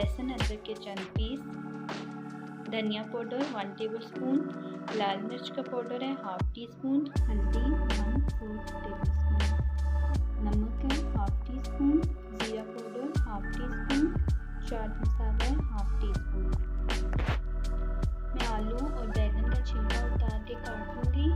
लहसुन अदरक के चंद पीस, धनिया पाउडर 1 टेबल स्पून, लाल मिर्च का पाउडर है 1/2 टी स्पून, हल्दी 1/4 टेबल स्पून, नमक है 1/2 टी स्पून, जीरा powder 1/2 tea spoon, chaat masala है 1/2 टी स्पून। मैं आलू और बैंगन का छिलका उतार के काट लूँगी।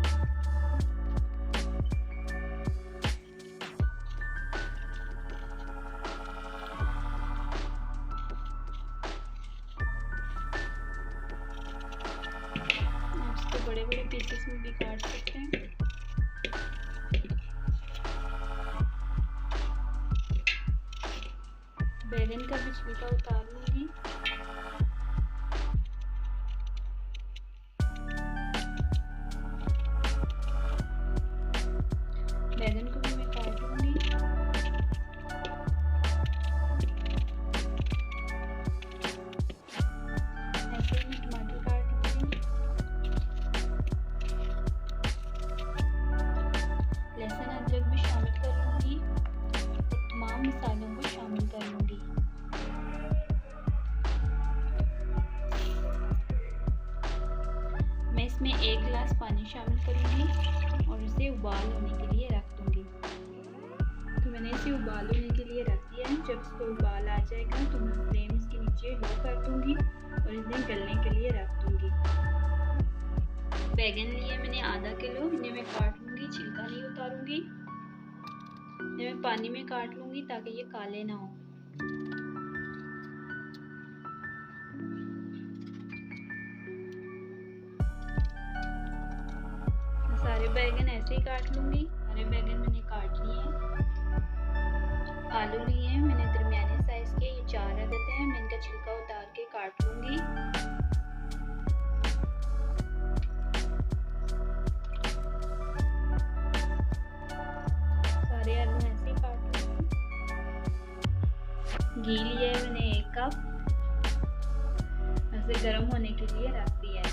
बड़े बड़े पीसेस में भी काट सकते हैं। बैगन का भी छिलका उतार लूंगी। बैगन को भी मैं काट लूंगी। ऐसे ही मैं टमाटर काट लूंगी। लहसुन अदरक भी शामिल कर लूंगी और तमाम मसालों को शामिल कर लूंगी। मैं इसमें 1 गिलास पानी शामिल करूंगी और इसे उबाल होने के लिए रख दूंगी। तो मैंने इसे उबाल होने के लिए रख दिया है। जब इसको उबाल आ जाएगा तो मैं फ्लेम इसके नीचे लो कर दूंगी और इसे गलने के लिए रख दूंगी। बैगन लिए मैंने आधा किलो, इन्हें मैं काट लूंगी, छिलका नहीं उतारूंगी। इन्हें मैं पानी में काट लूंगी ताकि ये काले ना हो। सारे बैगन ऐसे ही काट लूंगी। सारे बैगन मैंने काट लिए हैं। आलू लिए हैं मैंने दरमियाने साइज के, ये 4 अदद हैं। मैं इनका छिलका उतार के काट लूंगी। सारे आलू ऐसे ही काट लूंगी। घी लिया है मैंने 1 कप, ऐसे गर्म होने के लिए रख दिया है।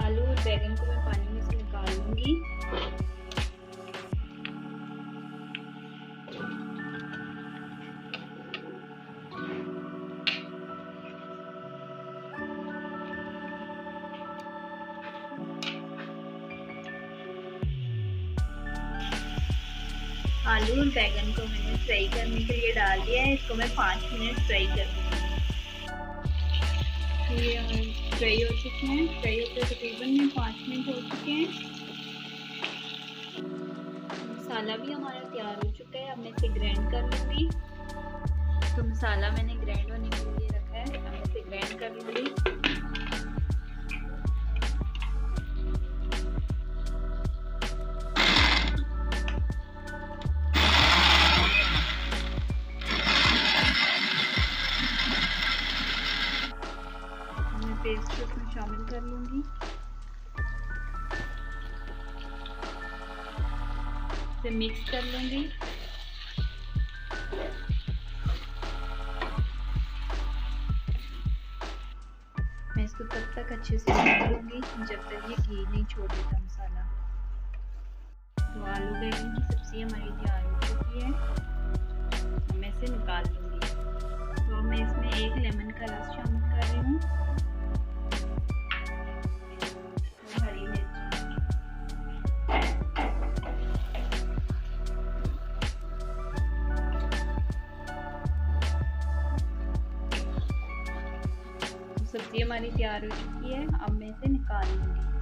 आलू और बैगन को मैं पानी में से निकाल लूंगी। आलू और बैगन को मैंने फ्राई करने के लिए डाल दिया है। इसको मैं 5 मिनट फ्राई कर लूँगी। ये फ्राई हो चुके हैं। फ्राई होते तकरीबन 5 मिनट हो चुके हैं। मसाला भी हमारा तैयार हो चुका है। अब मैं इसे ग्राइंड कर लूँगी। तो मसाला मैंने ग्राइंड होने के लिए रखा है, अब मैं इसे ग्राइंड कर लूँगी। पेस्ट को इसमें शामिल कर लूंगी। इसे मिक्स कर लूंगी। मैं इसको तब तक अच्छे से भून लूंगी जब तक ये घी नहीं छोड़ देता मसाला। तो आलू बैंगन की सब्जी हमारी तैयार हो चुकी है। मैं इसे निकाल लूंगी। तो मैं इसमें 1 लेमन का रस शामिल कर रही हूँ। सब्जी हमारी तैयार हो चुकी है। अब मैं इसे निकाल लूंगी।